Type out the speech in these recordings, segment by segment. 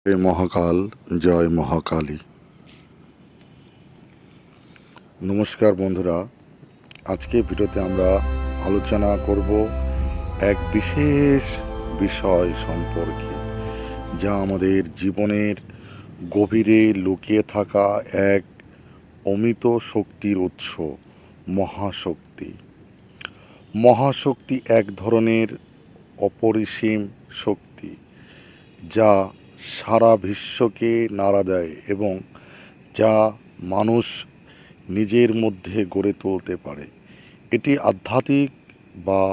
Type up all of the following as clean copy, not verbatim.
জয় মহাকাল, জয় মহাকালী। নমস্কার বন্ধুরা, আজকে ভিডিওতে আমরা আলোচনা করব এক বিশেষ বিষয় সম্পর্কে, যা আমাদের জীবনের গভীরে লুকিয়ে থাকা এক অমিত শক্তির উৎস, মহাশক্তি। মহাশক্তি এক ধরনের অপরিসীম শক্তি যা সারা বিশ্বকে নাড়া দেয় এবং যা মানুষ নিজের মধ্যে গড়ে তুলতে পারে। এটি আধ্যাত্মিক বা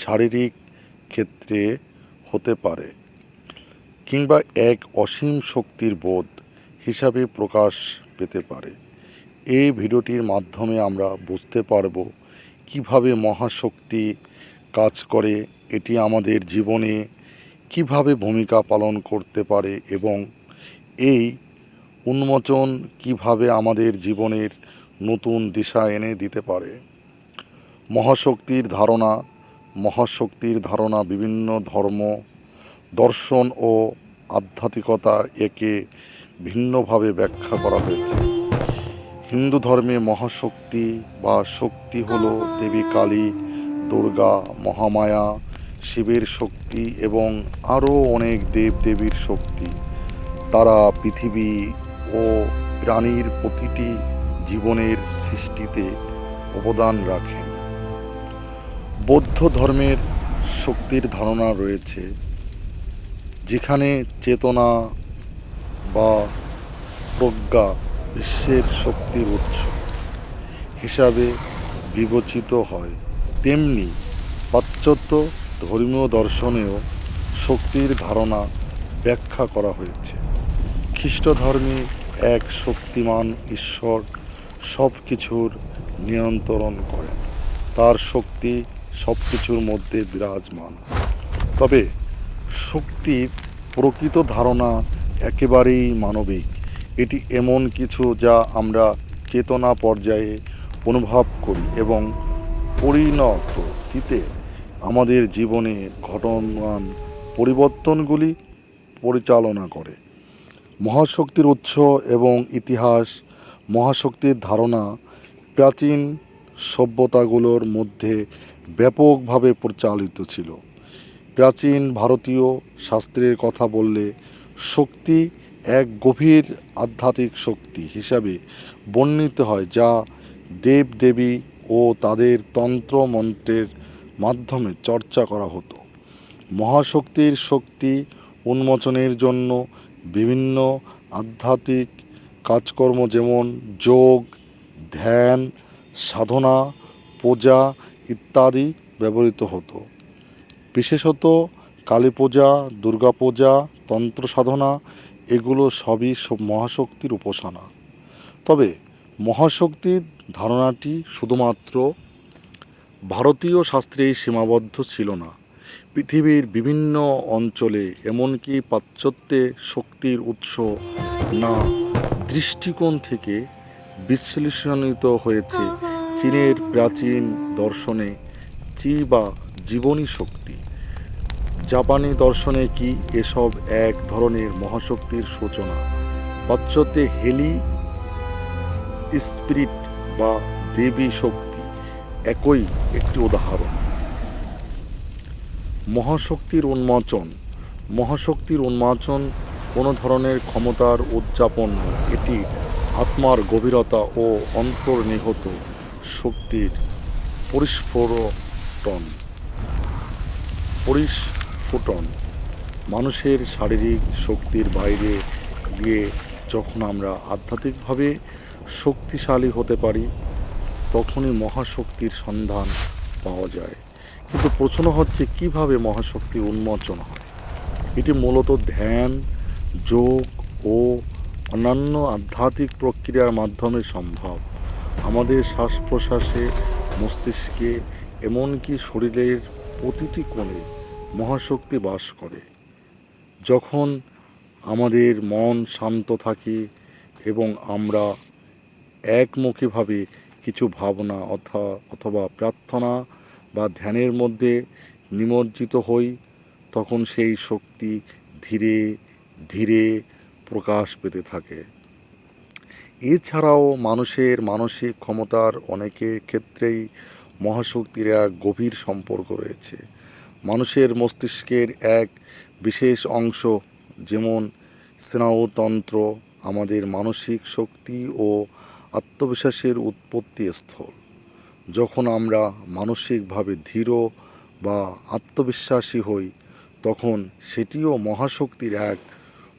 শারীরিক ক্ষেত্রে হতে পারে, কিংবা এক অসীম শক্তির বোধ হিসাবে প্রকাশ পেতে পারে। এই ভিডিওটির মাধ্যমে আমরা বুঝতে পারব কিভাবে মহাশক্তি কাজ করে, এটি আমাদের জীবনে কিভাবে ভূমিকা পালন করতে পারে এবং এই উন্মোচন কিভাবে আমাদের জীবনের নতুন দিশা এনে দিতে পারে। মহাশক্তির ধারণা বিভিন্ন ধর্ম, দর্শন ও আধ্যাত্মিকতা একে ভিন্নভাবে ব্যাখ্যা করা হয়েছে। হিন্দু ধর্মে মহাশক্তি বা শক্তি হল দেবী কালী, দুর্গা, মহামায়া, শিবের শক্তি এবং আরও অনেক দেবদেবীর শক্তি। তারা পৃথিবী ও প্রাণীর প্রতিটি জীবনের সৃষ্টিতে অবদান রাখেন। বৌদ্ধ ধর্মের শক্তির ধারণা রয়েছে, যেখানে চেতনা বা প্রজ্ঞা বিশ্বের শক্তির উৎস হিসাবে বিবেচিত হয়। তেমনি পাশ্চাত্য ধর্মীয় দর্শনেও শক্তির ধারণা ব্যাখ্যা করা হয়েছে। খ্রিস্ট ধর্মে এক শক্তিমান ঈশ্বর সব কিছুর নিয়ন্ত্রণ করেন, তার শক্তি সব কিছুর মধ্যে বিরাজমান। তবে শক্তির প্রকৃত ধারণা একেবারেই মানবিক। এটি এমন কিছু যা আমরা চেতনা পর্যায়ে অনুভব করি এবং পরিণতিতে আমাদের জীবনে ঘটমান পরিবর্তনগুলি পরিচালনা করে। মহাশক্তির উৎস এবং ইতিহাস। মহাশক্তির ধারণা প্রাচীন সভ্যতাগুলোর মধ্যে ব্যাপকভাবে প্রচলিত ছিল। প্রাচীন ভারতীয় শাস্ত্রের কথা বললে শক্তি এক গভীর আধ্যাত্মিক শক্তি হিসাবে বর্ণিত হয়, যা দেবদেবী ও তাদের তন্ত্র মন্ত্রের মাধ্যমে চর্চা করা হতো। মহাশক্তির শক্তি উন্মোচনের জন্য বিভিন্ন আধ্যাত্মিক কাজকর্ম যেমন যোগ, ধ্যান, সাধনা, পূজা ইত্যাদি ব্যবহৃত হতো। বিশেষত কালী পূজা, দুর্গা পূজা, তন্ত্র সাধনা, এগুলো সবই মহাশক্তির উপাসনা। তবে মহাশক্তির ধারণাটি শুধুমাত্র ভারতীয় শাস্ত্রেই সীমাবদ্ধ ছিল না। পৃথিবীর বিভিন্ন অঞ্চলে, এমনকি পাশ্চাত্যে শক্তির উৎস না দৃষ্টিকোণ থেকে বিশ্লেষণিত হয়েছে। চীনের প্রাচীন দর্শনে চি বা জীবনী শক্তি, জাপানি দর্শনে কি, এসব এক ধরনের মহাশক্তির সূচনা। পাশ্চাত্যে হেলি স্পিরিট বা দেবী শক্তি একই একটি উদাহরণ। মহাশক্তির উন্মোচন কোনো ধরনের ক্ষমতার উদযাপন নয়, এটি আত্মার গভীরতা ও অন্তর্নিহিত শক্তির পরিস্ফুটন। মানুষের শারীরিক শক্তির বাইরে গিয়ে যখন আমরা আধ্যাত্মিকভাবে শক্তিশালী হতে পারি, তখনই মহাশক্তির সন্ধান পাওয়া যায়। কিন্তু প্রশ্ন হচ্ছে, কিভাবে মহাশক্তির উন্মোচন হয়? এটি মূলত ধ্যান, যোগ ও অন্যান্য আধ্যাত্মিক প্রক্রিয়ার মাধ্যমে সম্ভব। আমাদের শ্বাস প্রশ্বাসে, মস্তিষ্কে, এমনকি শরীরের প্রতিটি কোণে মহাশক্তি বাস করে। যখন আমাদের মন শান্ত থাকে এবং আমরা একমুখীভাবে কিছু ভাবনা অথবা প্রার্থনা বা ধ্যানের মধ্যে নিমজ্জিত হই, তখন সেই শক্তি ধীরে ধীরে প্রকাশ পেতে থাকে। এছাড়াও মানুষের মানসিক ক্ষমতার অনেকের ক্ষেত্রেই মহাশক্তির এক গভীর সম্পর্ক রয়েছে। মানুষের মস্তিষ্কের এক বিশেষ অংশ যেমন স্নায়ুতন্ত্র আমাদের মানসিক শক্তি ও আত্মবিশ্বাসের উৎপত্তি স্থল। যখন আমরা মানসিকভাবে ধীর বা আত্মবিশ্বাসী হই তখন সেটিও মহাশক্তির এক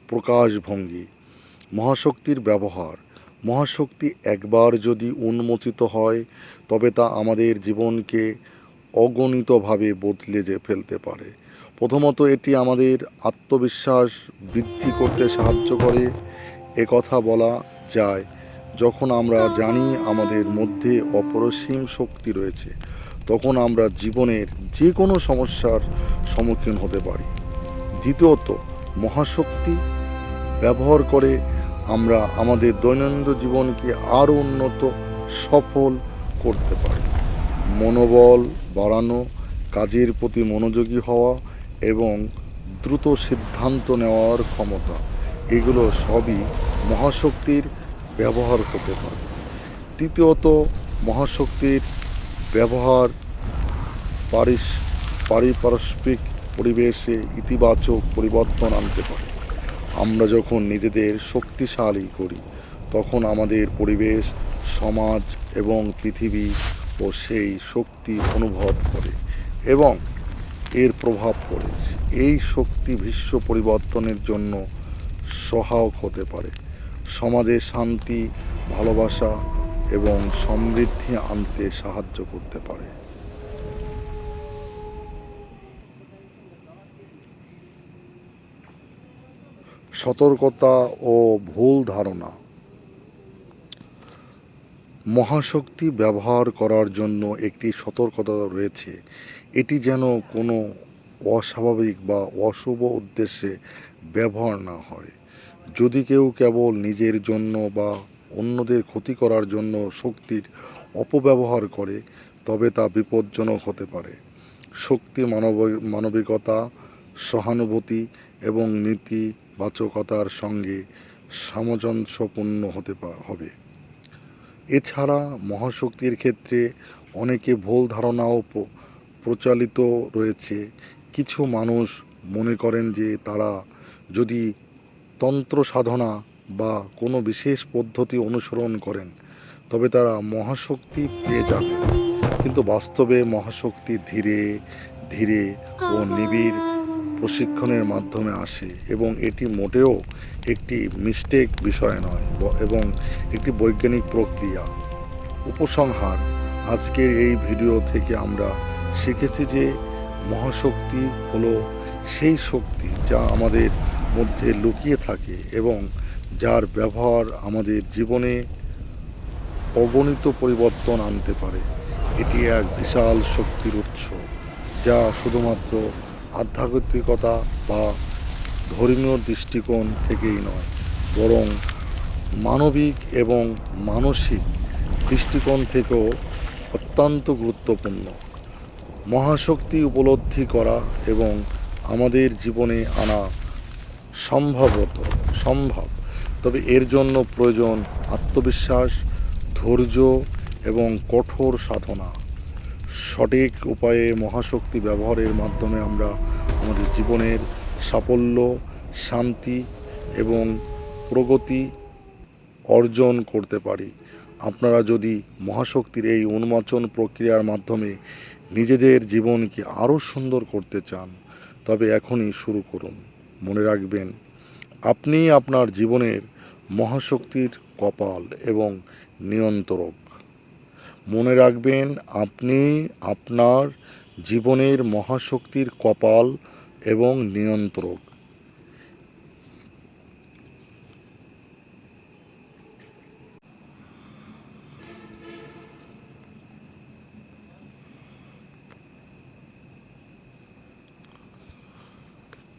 প্রকাশভঙ্গি। মহাশক্তির ব্যবহার। মহাশক্তি একবার যদি উন্মোচিত হয় তবে তা আমাদের জীবনকে অগণিতভাবে বদলে ফেলতে পারে। প্রথমত এটি আমাদের আত্মবিশ্বাস বৃদ্ধি করতে সাহায্য করে। একথা বলা যায়, যখন আমরা জানি আমাদের মধ্যে অপরিসীম শক্তি রয়েছে তখন আমরা জীবনের যে কোনো সমস্যার সম্মুখীন হতে পারি। দ্বিতীয়ত, মহাশক্তি ব্যবহার করে আমরা আমাদের দৈনন্দিন জীবনকে আরও উন্নত সফল করতে পারি। মনোবল বাড়ানো, কাজের প্রতি মনোযোগী হওয়া এবং দ্রুত সিদ্ধান্ত নেওয়ার ক্ষমতা, এগুলো সবই মহাশক্তির ব্যবহার হতে পারে। তৃতীয়ত, মহাশক্তির ব্যবহার পারিপার্শ্বিক পরিবেশে ইতিবাচক পরিবর্তন আনতে পারে। আমরা যখন নিজেদের শক্তিশালী করি তখন আমাদের পরিবেশ, সমাজ এবং পৃথিবী ও সেই শক্তি অনুভব করে এবং এর প্রভাব পড়ে। এই শক্তি বিশ্ব পরিবর্তনের জন্য সহায়ক হতে পারে, সমাজে শান্তি, ভালোবাসা এবং সমৃদ্ধি আনতে সাহায্য করতে পারে। সতর্কতা ও ভুল ধারণা। মহাশক্তি ব্যবহার করার জন্য একটি সতর্কতা রয়েছে। এটি যেন কোনো অস্বাভাবিক বা অশুভ উদ্দেশ্যে ব্যবহার না হয়। যদি কেউ কেবল নিজের জন্য বা অন্যদের ক্ষতি করার জন্য শক্তির অপব্যবহার করে তবে তা বিপজ্জনক হতে পারে। শক্তি মানবিকতা, সহানুভূতি এবং নীতিবাচকতার সঙ্গে সামঞ্জস্যপূর্ণ হতে হবে। এছাড়া মহাশক্তির ক্ষেত্রে অনেকে ভুল ধারণাও প্রচলিত রয়েছে। কিছু মানুষ মনে করেন যে তারা যদি তন্ত্র সাধনা বা কোনো বিশেষ পদ্ধতি অনুসরণ করেন তবে তারা মহাশক্তি পেয়ে যাবেন। কিন্তু বাস্তবে মহাশক্তি ধীরে ধীরে ও নিবিড় প্রশিক্ষণের মাধ্যমে আসে এবং এটি মোটেও একটি মিস্টেক বিষয় নয় এবং একটি বৈজ্ঞানিক প্রক্রিয়া। উপসংহার। আজকের এই ভিডিও থেকে আমরা শিখেছি যে মহাশক্তি হলো সেই শক্তি যা আমাদের মধ্যে লুকিয়ে থাকে এবং যার ব্যবহার আমাদের জীবনে অগণিত পরিবর্তন আনতে পারে। এটি এক বিশাল শক্তির উৎস যা শুধুমাত্র আধ্যাত্মিকতা বা ধর্মীয় দৃষ্টিকোণ থেকেই নয়, বরং মানবিক এবং মানসিক দৃষ্টিকোণ থেকেও অত্যন্ত গুরুত্বপূর্ণ। মহাশক্তি উপলব্ধি করা এবং আমাদের জীবনে আনা সম্ভব, তবে এর জন্য প্রয়োজন আত্মবিশ্বাস, ধৈর্য এবং কঠোর সাধনা। সঠিক উপায়ে মহাশক্তি ব্যবহারের মাধ্যমে আমরা আমাদের জীবনের সাফল্য, শান্তি এবং প্রগতি অর্জন করতে পারি। আপনারা যদি মহাশক্তির এই উন্মোচন প্রক্রিয়ার মাধ্যমে নিজেদের জীবনকে আরও সুন্দর করতে চান তবে এখনই শুরু করুন। মনে রাখবেন, আপনি আপনার জীবনের মহাশক্তির কপাল এবং নিয়ন্ত্রক। মনে রাখবেন, আপনি আপনার জীবনের মহাশক্তির কপাল এবং নিয়ন্ত্রক।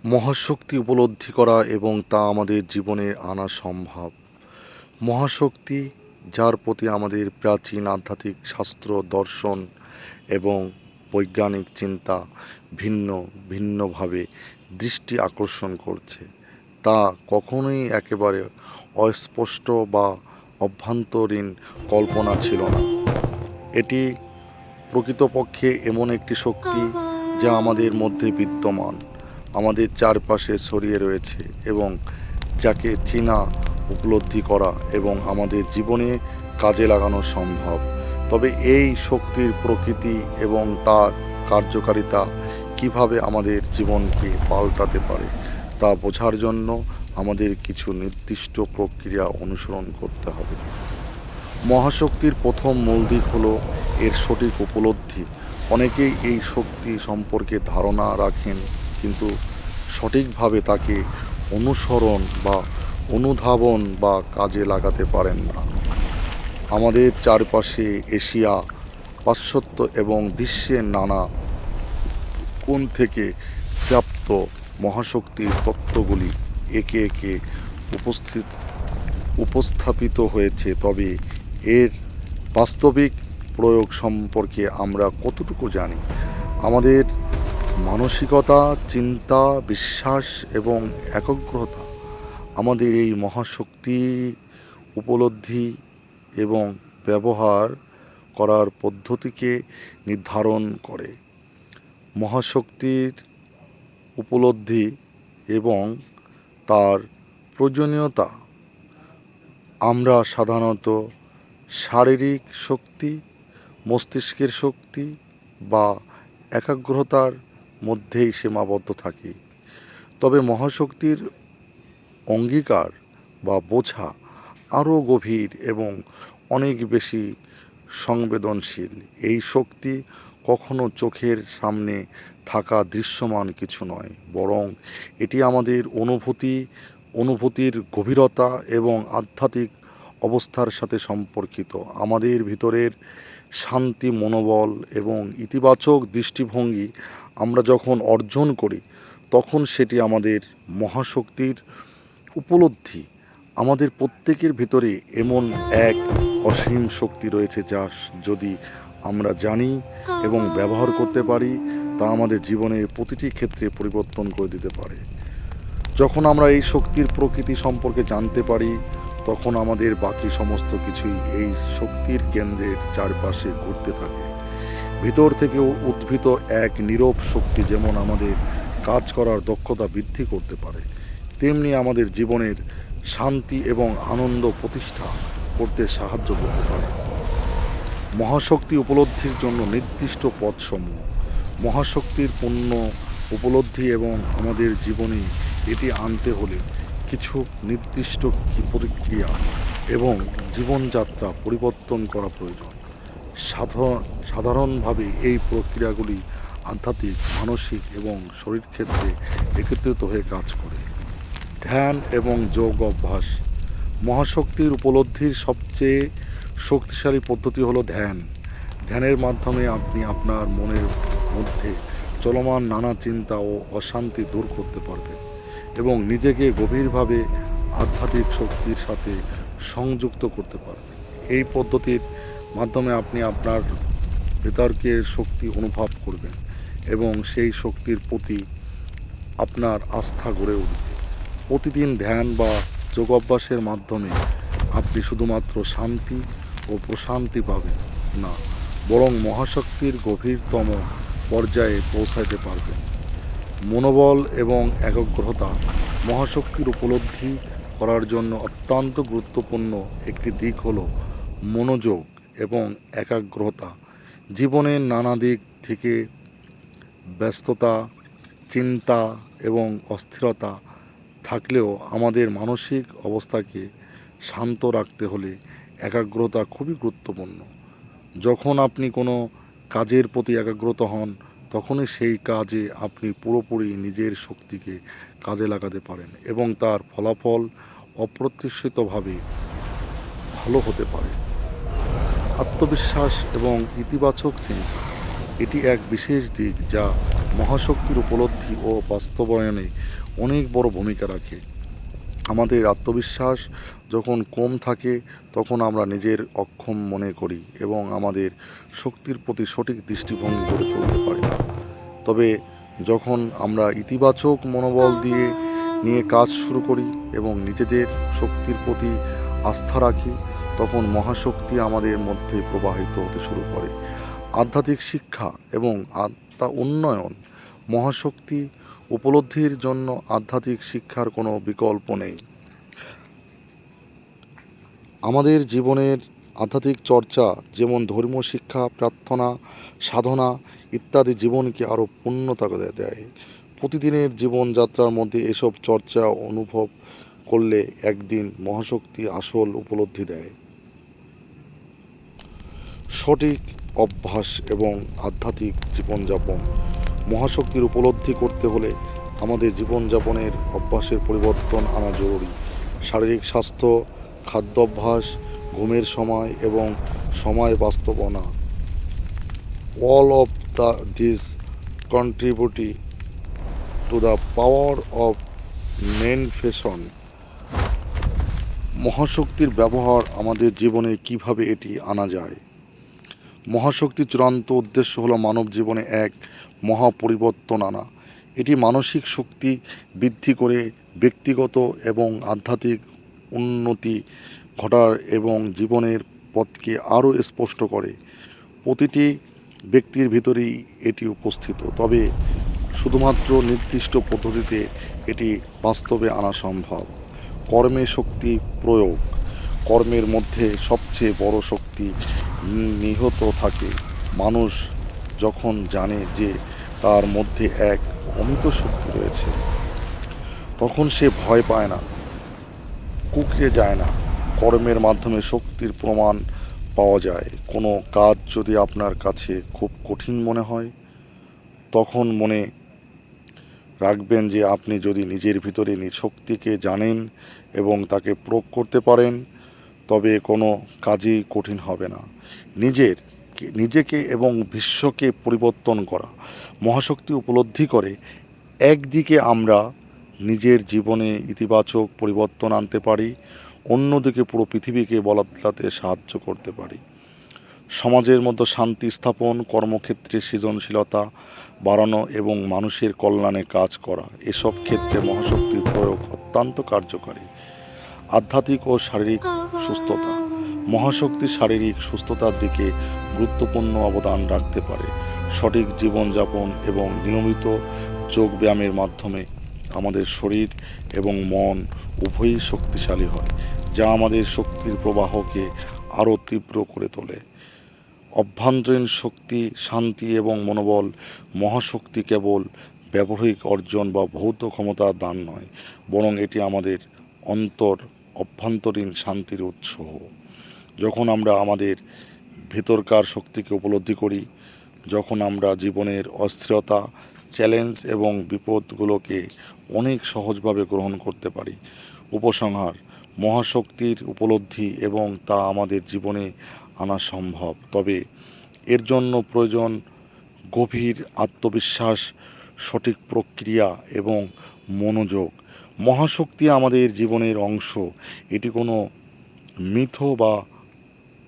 মহাশক্তি উপলব্ধি করা এবং তা আমাদের জীবনে আনা সম্ভব। মহাশক্তি, যার প্রতি আমাদের প্রাচীন আধ্যাত্মিক শাস্ত্র, দর্শন এবং বৈজ্ঞানিক চিন্তা ভিন্নভাবে দৃষ্টি আকর্ষণ করছে, তা কখনোই একেবারে অস্পষ্ট বা অভ্যন্তরীণ কল্পনা ছিল না। এটি প্রকৃতপক্ষে এমন একটি শক্তি যা আমাদের মধ্যে বিদ্যমান, আমাদের চারপাশে ছড়িয়ে রয়েছে এবং যাকে চেনা, উপলব্ধি করা এবং আমাদের জীবনে কাজে লাগানো সম্ভব। তবে এই শক্তির প্রকৃতি এবং তার কার্যকারিতা কিভাবে আমাদের জীবনকে পাল্টাতে পারে তা বোঝার জন্য আমাদের কিছু নির্দিষ্ট প্রক্রিয়া অনুসরণ করতে হবে। মহাশক্তির প্রথম মূল দিক হলো এর সঠিক উপলব্ধি। অনেকেই এই শক্তি সম্পর্কে ধারণা রাখেন কিন্তু সঠিকভাবে তাকে অনুসরণ বা অনুধাবন বা কাজে লাগাতে পারেন না। আমাদের চারপাশে এশিয়া, পাশ্চাত্য এবং বিশ্বের নানা কোণ থেকে প্রাপ্ত মহাশক্তির তত্ত্বগুলি একে একে উপস্থাপিত হয়েছে, তবে এর বাস্তবিক প্রয়োগ সম্পর্কে আমরা কতটুকু জানি? আমাদের মানসিকতা, চিন্তা, বিশ্বাস এবং একাগ্রতা আমাদের এই মহাশক্তি উপলব্ধি এবং ব্যবহার করার পদ্ধতিকে নির্ধারণ করে। মহাশক্তির উপলব্ধি এবং তার প্রয়োজনীয়তা। আমরা সাধারণত শারীরিক শক্তি, মস্তিষ্কের শক্তি বা একাগ্রতার মধ্যেই সীমাবদ্ধ থাকি। তবে মহাশক্তির অঙ্গীকার বা বোঝা আরও গভীর এবং অনেক বেশি সংবেদনশীল। এই শক্তি কখনো চোখের সামনে থাকা দৃশ্যমান কিছু নয়, বরং এটি আমাদের অনুভূতির গভীরতা এবং আধ্যাত্মিক অবস্থার সাথে সম্পর্কিত। আমাদের ভিতরের শান্তি, মনোবল এবং ইতিবাচক দৃষ্টিভঙ্গি আমরা যখন অর্জন করি তখন সেটি আমাদের মহাশক্তির উপলব্ধি। আমাদের প্রত্যেকের ভিতরে এমন এক অসীম শক্তি রয়েছে যা যদি আমরা জানি এবং ব্যবহার করতে পারি তা আমাদের জীবনের প্রতিটি ক্ষেত্রে পরিবর্তন করে দিতে পারে। যখন আমরা এই শক্তির প্রকৃতি সম্পর্কে জানতে পারি তখন আমাদের বাকি সমস্ত কিছুই এই শক্তির কেন্দ্রের চারপাশে ঘুরতে থাকে। ভিতর থেকে উদ্ভূত এক নীরব শক্তি যেমন আমাদের কাজ করার দক্ষতা বৃদ্ধি করতে পারে, তেমনি আমাদের জীবনের শান্তি এবং আনন্দ প্রতিষ্ঠা করতে সাহায্য করতে পারে। মহাশক্তি উপলব্ধির জন্য নির্দিষ্ট পথসমূহ। মহাশক্তির পূর্ণ উপলব্ধি এবং আমাদের জীবনে এটি আনতে হলে কিছু নির্দিষ্ট প্রক্রিয়া এবং জীবনযাত্রা পরিবর্তন করা প্রয়োজন। সাধারণভাবে এই প্রক্রিয়াগুলি আধ্যাত্মিক, মানসিক এবং শরীর ক্ষেত্রে একত্রিত হয়ে কাজ করে। ধ্যান এবং যোগ অভ্যাস। মহাশক্তির উপলব্ধির সবচেয়ে শক্তিশালী পদ্ধতি হলো ধ্যান। ধ্যানের মাধ্যমে আপনি আপনার মনের মধ্যে চলমান নানা চিন্তা ও অশান্তি দূর করতে পারবেন এবং নিজেকে গভীরভাবে আধ্যাত্মিক শক্তির সাথে সংযুক্ত করতে পারবেন। এই পদ্ধতির মাধ্যমে আপনি আপনার ভেতরকের শক্তি অনুভব করবেন এবং সেই শক্তির প্রতি আপনার আস্থা গড়ে উঠবে। প্রতিদিন ধ্যান বা যোগ অভ্যাসের মাধ্যমে আপনি শুধুমাত্র শান্তি ও প্রশান্তি পাবেন না, বরং মহাশক্তির গভীরতম পর্যায়ে পৌঁছাতে পারবেন। মনোবল এবং একাগ্রতা। মহাশক্তির উপলব্ধি করার জন্য অত্যন্ত গুরুত্বপূর্ণ একটি দিক হল মনোযোগ এবং একাগ্রতা। জীবনের নানা দিক থেকে ব্যস্ততা, চিন্তা এবং অস্থিরতা থাকলেও আমাদের মানসিক অবস্থাকে শান্ত রাখতে হলে একাগ্রতা খুবই গুরুত্বপূর্ণ। যখন আপনি কোনো কাজের প্রতি একাগ্রত হন তখনই সেই কাজে আপনি পুরোপুরি নিজের শক্তিকে কাজে লাগাতে পারেন এবং তার ফলাফল অপ্রত্যাশিতভাবে ভালো হতে পারে। আত্মবিশ্বাস এবং ইতিবাচক চিন্তা। এটি এক বিশেষ দিক যা মহাশক্তির উপলব্ধি ও বাস্তবায়নে অনেক বড় ভূমিকা রাখে। আমাদের আত্মবিশ্বাস যখন কম থাকে তখন আমরা নিজের অক্ষম মনে করি এবং আমাদের শক্তির প্রতি সঠিক দৃষ্টিভঙ্গি গড়ে তুলতে পারি না। তবে যখন আমরা ইতিবাচক মনোবল দিয়ে নিয়ে কাজ শুরু করি এবং নিজেদের শক্তির প্রতি আস্থা রাখি, তখন মহাশক্তি আমাদের মধ্যে প্রবাহিত হতে শুরু করে। আধ্যাত্মিক শিক্ষা এবং আত্মা উন্নয়ন। মহাশক্তি উপলব্ধির জন্য আধ্যাত্মিক শিক্ষার কোনো বিকল্প নেই। আমাদের জীবনের আধ্যাত্মিক চর্চা, যেমন ধর্মীয় শিক্ষা, প্রার্থনা, সাধনা ইত্যাদি জীবনকে আরও পূর্ণতা দেয়। প্রতিদিনের জীবনযাত্রার মধ্যে এসব চর্চা অনুভব করলে একদিন মহাশক্তি আসল উপলব্ধি দেয়। সঠিক অভ্যাস এবং আধ্যাত্মিক জীবনযাপন। মহাশক্তির উপলব্ধি করতে হলে আমাদের জীবনযাপনের অভ্যাসের পরিবর্তন আনা জরুরি। শারীরিক স্বাস্থ্য, খাদ্যাভ্যাস, ঘুমের সময় এবং সময় বাস্তবনা, all of these contribute to the power of manifestation. মহাশক্তির ব্যবহার আমাদের জীবনে কিভাবে এটি আনা যায়। মহাশক্তির চূড়ান্ত উদ্দেশ্য হলো মানব জীবনে এক মহাপরিবর্তন আনা। এটি মানসিক শক্তি বৃদ্ধি করে ব্যক্তিগত এবং আধ্যাত্মিক উন্নতি ঘটার এবং জীবনের পথকে আরও স্পষ্ট করে। প্রতিটি ব্যক্তির ভিতরেই এটি উপস্থিত, তবে শুধুমাত্র নির্দিষ্ট পদ্ধতিতে এটি বাস্তবে আনা সম্ভব। কর্মে শক্তি প্রয়োগ। কর্মের মধ্যে সবচেয়ে বড় শক্তি নিহিত থাকে। মানুষ যখন জানে যে তার মধ্যে এক অমিত শক্তি রয়েছে, তখন সে ভয় পায় না, কুঁকড়ে যায় না। কর্মের মাধ্যমে শক্তির প্রমাণ পাওয়া যায়। কোনো কাজ যদি আপনার কাছে খুব কঠিন মনে হয়, তখন মনে রাখবেন যে আপনি যদি নিজের ভিতরে শক্তিকে জানেন এবং তাকে প্রয়োগ করতে পারেন, তবে কোনো কাজই কঠিন হবে না। নিজেকে এবং বিশ্বকে পরিবর্তন করা। মহাশক্তি উপলব্ধি করে একদিকে আমরা নিজের জীবনে ইতিবাচক পরিবর্তন আনতে পারি, অন্যদিকে পুরো পৃথিবীকে বদলাতে সাহায্য করতে পারি। সমাজের মধ্যে শান্তি স্থাপন, কর্মক্ষেত্রে সৃজনশীলতা বাড়ানো এবং মানুষের কল্যাণে কাজ করা, এসব ক্ষেত্রে মহাশক্তির প্রয়োগ অত্যন্ত কার্যকারী। আধ্যাত্মিক ও শারীরিক সুস্থতা। মহাশক্তি শারীরিক সুস্থতার দিকে গুরুত্বপূর্ণ অবদান রাখতে পারে। সঠিক জীবনযাপন এবং নিয়মিত যোগব্যায়ামের মাধ্যমে আমাদের শরীর এবং মন উভয়ই শক্তিশালী হয়, যা আমাদের শক্তির প্রবাহকে আরও তীব্র করে তোলে। অভ্যন্তরীণ শক্তি, শান্তি এবং মনোবল। মহাশক্তি কেবল ব্যবহারিক অর্জন বা ভৌত ক্ষমতার দান নয়, বরং এটি আমাদের অভ্যন্তরীণ শান্তির উৎস। যখন আমরা আমাদের ভেতরকার শক্তিকে উপলব্ধি করি, যখন আমরা জীবনের অস্থিরতা, চ্যালেঞ্জ এবং বিপদগুলোকে অনেক সহজভাবে গ্রহণ করতে পারি। উপসংহার: মহাশক্তির উপলব্ধি এবং তা আমাদের জীবনে আনা সম্ভব, তবে এর জন্য প্রয়োজন গভীর আত্মবিশ্বাস, সঠিক প্রক্রিয়া এবং মনোযোগ। মহাশক্তি আমাদের জীবনের অংশ। এটি কোনো মিথ বা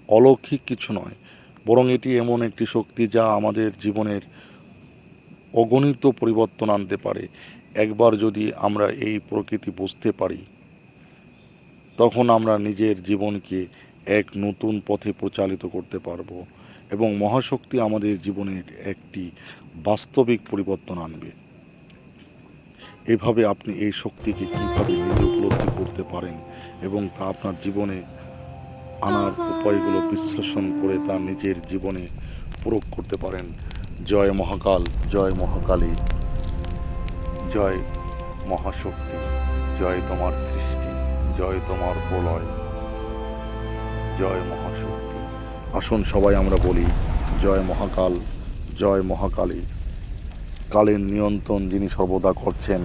অলৌকিক কিছু নয়, বরং এটি এমন একটি শক্তি যা আমাদের জীবনের অগণিত পরিবর্তন আনতে পারে। একবার যদি আমরা এই প্রকৃতি বুঝতে পারি, তখন আমরা নিজের জীবনকে এক নতুন পথে পরিচালিত করতে পারব এবং মহাশক্তি আমাদের জীবনের একটি বাস্তবিক পরিবর্তন আনবে। এভাবে আপনি এই শক্তিকে কীভাবে নিজে উপলব্ধি করতে পারেন এবং তা আপনার জীবনে আনার উপায়গুলো বিশ্লেষণ করে তা নিজের জীবনে প্রয়োগ করতে পারেন। জয় মহাকাল, জয় মহাকালী, জয় মহাশক্তি, জয় তোমার সৃষ্টি, জয় তোমার প্রলয়, জয় মহাশক্তি। আসুন সবাই আমরা বলি, জয় মহাকাল, জয় মহাকালী। কালের নিয়ন্ত্রণ যিনি সর্বদা করছেন,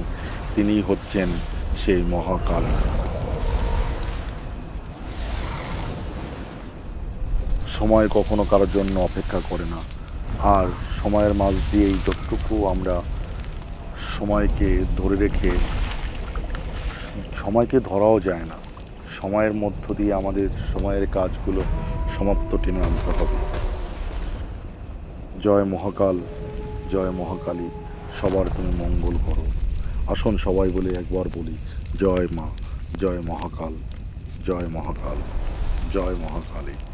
তিনিই হচ্ছেন সেই মহাকালী। সময় কখনো কারোর জন্য অপেক্ষা করে না, আর সময়ের মাঝ দিয়েই যতটুকু আমরা সময়কে ধরে রেখে, সময়কে ধরাও যায় না, সময়ের মধ্য দিয়ে আমাদের সময়ের কাজগুলো সমাপ্ত টেনে আনতে হবে। জয় মহাকাল, জয় মহাকালী, সবার তুমি মঙ্গল করো। আসুন সবাই বলে একবার বলি, জয় মা, জয় মহাকাল, জয় মহাকাল, জয় মহাকালী।